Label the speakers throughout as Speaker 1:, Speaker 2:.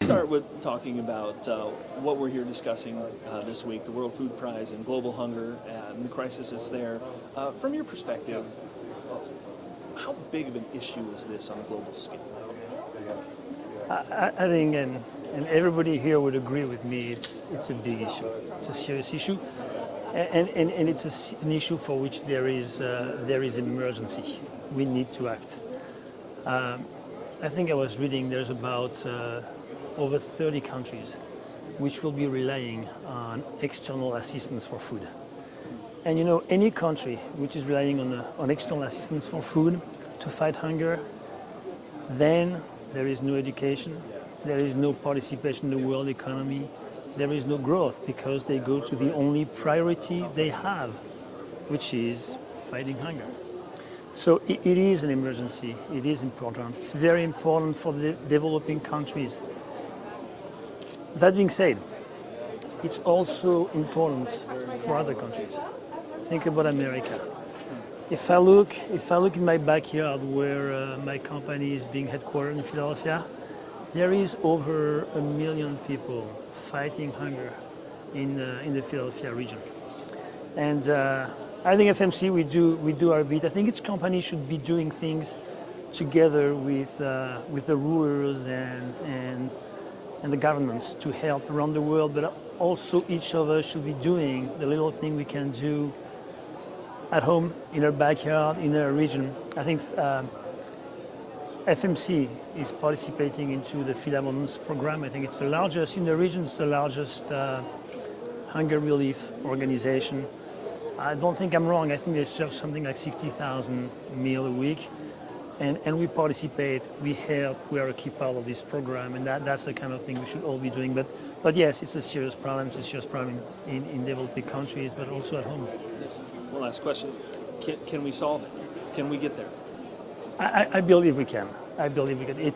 Speaker 1: start with talking about what we're here discussing this week, the World Food Prize and global hunger and the crisis that's there. From your perspective, how big of an issue is this on a global scale?
Speaker 2: I think, and everybody here would agree with me, it's a big issue. It's a serious issue, and it's an issue for which there is emergency. We need to act. I think I was reading there's about over 30 countries which will be relying on external assistance for food. And you know, any country which is relying on external assistance for food to fight hunger, then there is no education, there is no participation in the world economy, there is no growth, because they go to the only priority they have, which is fighting hunger. So it is an emergency, it is important. It's very important for the developing countries. That being said, it's also important for other countries. Think about America. If I look in my backyard where my company is being headquartered in Philadelphia, there is over 1 million people fighting hunger in the Philadelphia region. And I think FMC, we do our bit. I think each company should be doing things together with the rulers and the governments to help around the world, but also each of us should be doing the little thing we can do at home, in our backyard, in our region. I think FMC is participating into the Feed Abundance program. I think it's the largest in the region, it's the largest hunger relief organization. I don't think I'm wrong. I think they serve something like 60,000 meals a week. And we participate, we help, we are a key part of this program, and that's the kind of thing we should all be doing. But yes, it's a serious problem. It's a serious problem in developing countries, but also at home.
Speaker 1: One last question. Can we solve it? Can we get there?
Speaker 2: I believe we can. I believe we can.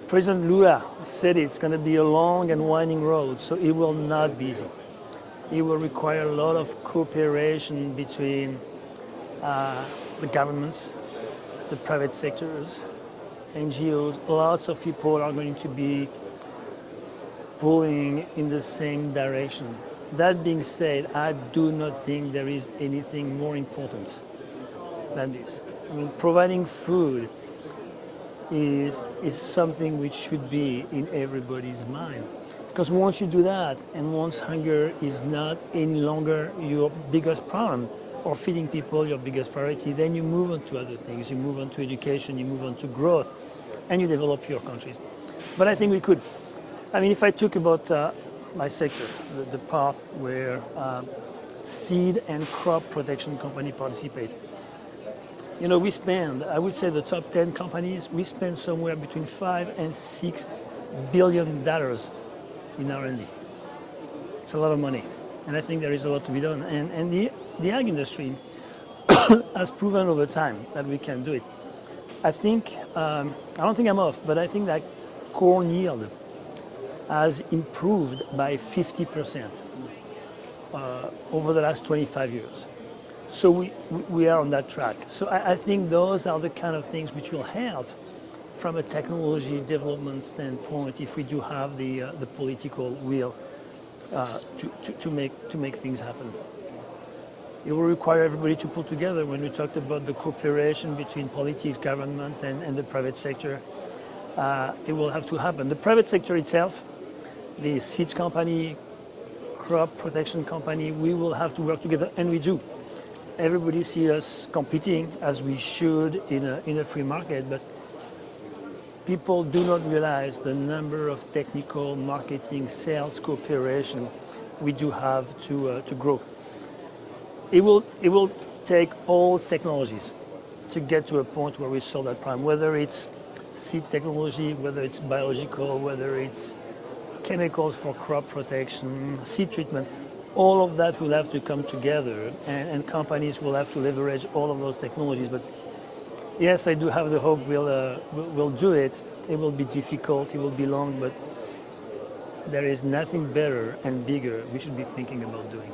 Speaker 2: President Lula said it's going to be a long and winding road, so it will not be easy. It will require a lot of cooperation between the governments, the private sectors, NGOs. Lots of people are going to be pulling in the same direction. That being said, I do not think there is anything more important than this. I mean, providing food is something which should be in everybody's mind. Because once you do that, and once hunger is not any longer your biggest problem, or feeding people your biggest priority, then you move on to other things. You move on to education, you move on to growth, and you develop your countries. But I think we could. I mean, if I talk about my sector, the part where seed and crop protection company participate, you know, we spend, I would say the top 10 companies, we spend somewhere between $5 and $6 billion in R&D. It's a lot of money, and I think there is a lot to be done. And the ag industry has proven over time that we can do it. I think, I don't think I'm off, but I think that corn yield has improved by 50% over the last 25 years. So we are on that track. So I think those are the kind of things which will help from a technology development standpoint if we do have the political will to make things happen. It will require everybody to pull together. When we talked about the cooperation between politics, government, and the private sector, it will have to happen. The private sector itself, the seeds company, crop protection company, we will have to work together, and we do. Everybody sees us competing, as we should in a free market, but people do not realize the number of technical, marketing, sales cooperation we do have to grow. It will take all technologies to get to a point where we solve that problem, whether it's seed technology, whether it's biological, whether it's chemicals for crop protection, seed treatment. All of that will have to come together, and companies will have to leverage all of those technologies. But yes, I do have the hope we'll do it. It will be difficult, it will be long, but there is nothing better and bigger we should be thinking about doing.